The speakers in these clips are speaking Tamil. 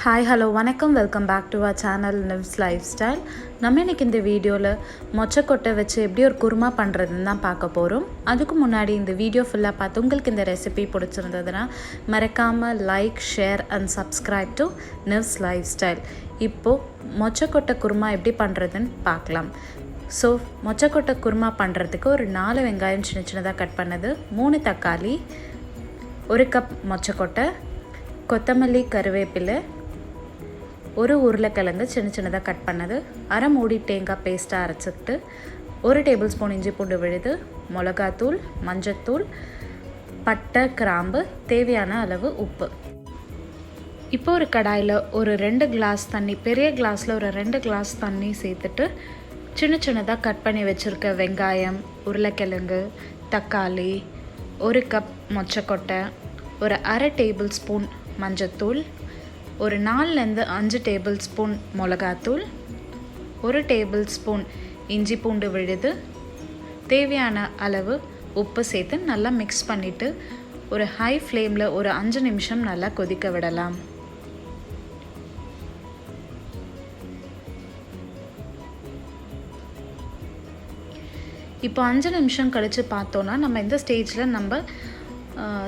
ஹாய் ஹலோ வணக்கம், welcome back to our channel Nivs life style. நம்ம இன்றைக்கி இந்த வீடியோவில் மொச்சக்கொட்டை வச்சு எப்படி ஒரு குருமா பண்ணுறதுன்னு தான் பார்க்க போகிறோம். அதுக்கு முன்னாடி இந்த வீடியோ ஃபுல்லாக பார்த்து உங்களுக்கு இந்த ரெசிபி பிடிச்சிருந்ததுன்னா மறக்காமல் like, share and subscribe to Nivs life style. இப்போது மொச்சக்கொட்டை குருமா எப்படி பண்ணுறதுன்னு பார்க்கலாம். ஸோ மொச்சக்கொட்டை குருமா பண்ணுறதுக்கு ஒரு 4 வெங்காயம் சின்ன சின்னதாக கட் பண்ணது, 3 தக்காளி, 1 கப் மொச்சக்கொட்டை, கொத்தமல்லி, கருவேப்பிலை, 1 உருளைக்கிழங்கு சின்ன சின்னதாக கட் பண்ணது, அரை மூடி தேங்காய் பேஸ்ட்டாக அரைச்சிட்டு, 1 டேபிள் ஸ்பூன் இஞ்சி பூண்டு விழுது, மிளகாத்தூள், மஞ்சத்தூள், பட்டை, கிராம்பு, தேவையான அளவு உப்பு. இப்போ ஒரு கடாயில் ஒரு 2 கிளாஸ் தண்ணி, பெரிய கிளாஸில் ஒரு 2 கிளாஸ் தண்ணி சேர்த்துட்டு சின்ன சின்னதாக கட் பண்ணி வச்சுருக்க வெங்காயம், உருளைக்கிழங்கு, தக்காளி, 1 கப் மொச்சக்கொட்டை, ஒரு அரை டேபிள் ஸ்பூன் மஞ்சத்தூள், ஒரு 4லேருந்து 5 டேபிள் ஸ்பூன் மிளகாத்தூள், 1 டேபிள் ஸ்பூன் இஞ்சி பூண்டு விழுது, தேவையான அளவு உப்பு சேர்த்து நல்லா மிக்ஸ் பண்ணிவிட்டு ஒரு ஹை ஃப்ளேமில் ஒரு 5 நிமிஷம் நல்லா கொதிக்க விடலாம். இப்போ 5 நிமிஷம் கழித்து பார்த்தோன்னா நம்ம இந்த ஸ்டேஜில் நம்ம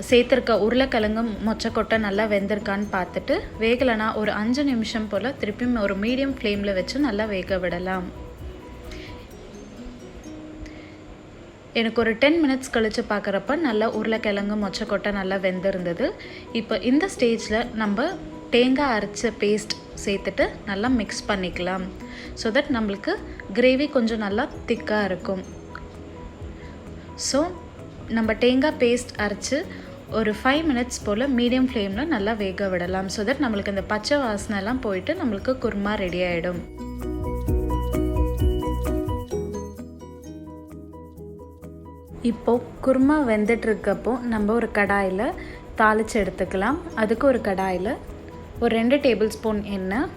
சேர்த்துருக்க உருளைக்கிழங்கு, மொச்சக்கொட்டை நல்லா வெந்திருக்கான்னு பார்த்துட்டு, வேகலைனா ஒரு 5 நிமிஷம் போல் திருப்பியும் ஒரு மீடியம் ஃப்ளேமில் வச்சு நல்லா வேக விடலாம். எனக்கு ஒரு 10 மினிட்ஸ் கழித்து பார்க்குறப்ப நல்லா உருளைக்கிழங்கு, மொச்சக்கொட்டை நல்லா வெந்திருந்தது. இப்போ இந்த ஸ்டேஜில் நம்ம தேங்காய் அரைச்ச பேஸ்ட் சேர்த்துட்டு நல்லா மிக்ஸ் பண்ணிக்கலாம். ஸோ தட் நம்மளுக்கு கிரேவி கொஞ்சம் நல்லா திக்காக இருக்கும். ஸோ நம்ம தேங்காய் பேஸ்ட் அரைச்சி ஒரு 5 மினிட்ஸ் போல் மீடியம் ஃப்ளேமில் நல்லா வேக விடலாம். ஸோ தட் நம்மளுக்கு இந்த பச்சை வாசனைலாம் போயிட்டு நம்மளுக்கு குருமா ரெடி ஆகிடும். இப்போது குருமா வெந்துட்டுருக்கப்போ நம்ம ஒரு கடாயில் தாளித்து எடுத்துக்கலாம். அதுக்கு ஒரு கடாயில் ஒரு 2 டேபிள் ஸ்பூன் எண்ணெய்,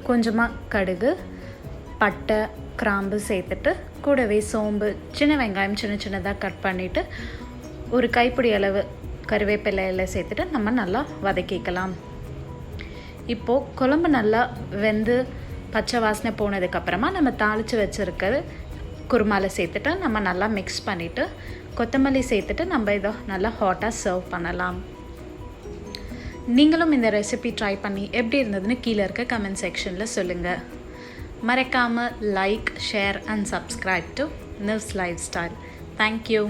கொஞ்சமாக கடுகு, பட்டை, கிராம்பு சேர்த்துட்டு கூடவே சோம்பு, சின்ன வெங்காயம் சின்ன சின்னதாக கட் பண்ணிவிட்டு ஒரு கைப்பிடி அளவு கருவேப்பிலையில் சேர்த்துட்டு நம்ம நல்லா வதக்கிக்கலாம். இப்போது குழம்பு நல்லா வெந்து பச்சை வாசனை போனதுக்கப்புறமா நம்ம தாளித்து வச்சுருக்கிறது குருமாவில் சேர்த்துட்டு நம்ம நல்லா மிக்ஸ் பண்ணிவிட்டு கொத்தமல்லி சேர்த்துட்டு நம்ம இதை நல்லா ஹாட்டாக சர்வ் பண்ணலாம். நீங்களும் இந்த ரெசிபி ட்ரை பண்ணி எப்படி இருந்ததுன்னு கீழே இருக்க கமெண்ட் செக்ஷனில் சொல்லுங்கள். மறக்காமல் like, share and subscribe to Nivs life style. Thank you.